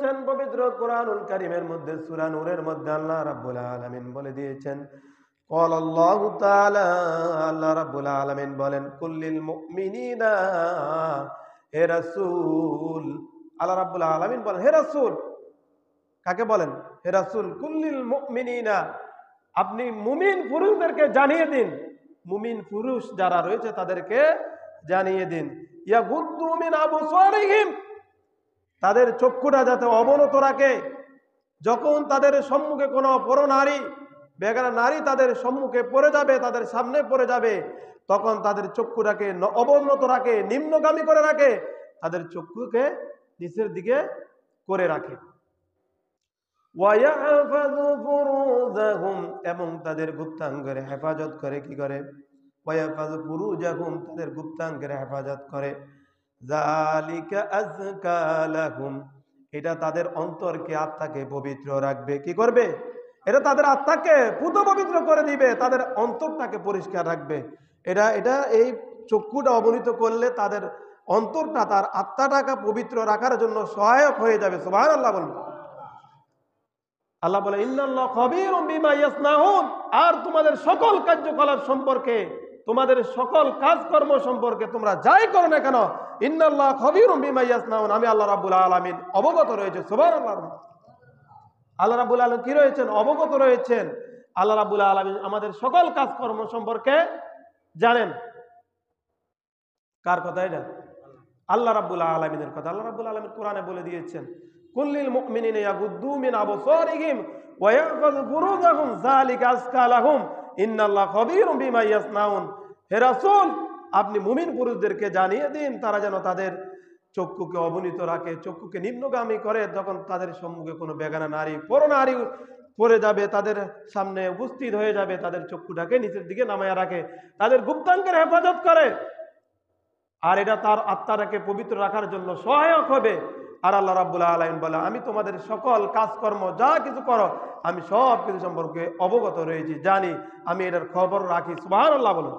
দিয়েছেন পবিত্র কোরআনুল কারীমের মধ্যে সূরা নূরের মধ্যে আল্লাহ রাব্বুল আলামিন বলে দিয়েছেন قال الله تعالى আল্লাহ রাব্বুল আলামিন বলেন কুল্লিল মুমিনিনা হে রাসূল আল্লাহ রাব্বুল আলামিন বলেন হে রাসূল কাকে বলেন হে রাসূল কুল্লিল মুমিনিনা আপনি মুমিন পুরুষদেরকে জানিয়ে দিন মুমিন পুরুষ যারা রয়েছে তাদেরকে জানিয়ে দিন ইয়াগুদ্দু মিন আবসারিহিম তাদের চক্ষুটা যাতে অবনত রাখে যখন তাদের সম্মুখে কোনো পরনারী বেগানা নারী তাদের সম্মুখে পড়ে যাবে তাদের সামনে পড়ে যাবে তখন তাদের চক্ষুটাকে অবনত রাখে নিম্নগামী করে রাখে তাদের চক্ষুকে নিচের দিকে করে রাখে ওয়ায়াহফাযু ফুরুজাহুম এবং তাদের গুপ্তাঙ্গের হেফাজত করে কি করে ওয়ায়াহফাযু ফুরুজাহুম তাদের গুপ্তাঙ্গের হেফাজত করে যালিকা আযকা লাহুম এটা তাদের অন্তরকে আত্মাকে পবিত্র রাখবে কি করবে এটা তাদের আত্মাকে পুত পবিত্র করে দিবে তাদের অন্তরটাকে পরিষ্কার রাখবে এটা এই চক্ষুটা অবনীত করলে তাদের অন্তরটা তার আত্মাটাকে পবিত্র রাখার জন্য সহায়ক হয়ে যাবে সুবহানাল্লাহ বলুন আল্লাহ বলে ইন্নাল্লাহ খাবীরুম বিমা ইয়াসনাউন আর তোমাদের সকল কার্যকলাপ সম্পর্কে তোমাদের সকল কাজকর্ম সম্পর্কে তোমরা যাই করো না কেন ইন্নাল্লাহ খাবীরুম বিমা ইয়াসনাউন আমি আল্লাহ রাব্বুল আলামিন অবগত রয়েছে সুবহানাল্লাহ আল্লাহ রাব্বুল আলামিন কি রয়েছেন অবগত রয়েছেন আল্লাহ রাব্বুল আলামিন আমাদের সকল কাজকর্ম সম্পর্কে জানেন কার কথা এটা আল্লাহ রাব্বুল আলামিনের কথা আল্লাহ রাব্বুল আলামিন কোরআনে বলে দিয়েছেন কুল্লিল মুমিনিনা ইয়াগুদ্দু মিন আবসারিহিম ওয়া ইয়াহফাযু ফুরুজাহুম যালিকা আযকা লাহুম ইন্নাল্লাহ খাবীরুম বিমা ইয়াসনাউন হে রাসূল আপনি মুমিন পুরুষদেরকে জানিয়ে দিন তারা যেন তাদের চক্ষুকে অবনীত রাখে চক্ষুকে নিম্নগামী করে যখন তাদের সম্মুখে কোনো বেগানা নারী পরনারী পড়ে যাবে তাদের সামনে উপস্থিত হয়ে যাবে তাদের চক্ষুটাকে নিচের দিকে নামায়া রাখে তাদের গুপ্তাঙ্গের হেফাজত করে আর এটা তার আত্মাটাকে পবিত্র রাখার জন্য সহায়ক হবে আর আল্লাহ রাব্বুল আলামিন বলে আমি তোমাদের সকল কাজকর্ম যা কিছু করো আমি সব কিছু সম্পর্কে অবগত রয়েছি জানি আমি এটার খবর রাখি সুবহানাল্লাহ বলুন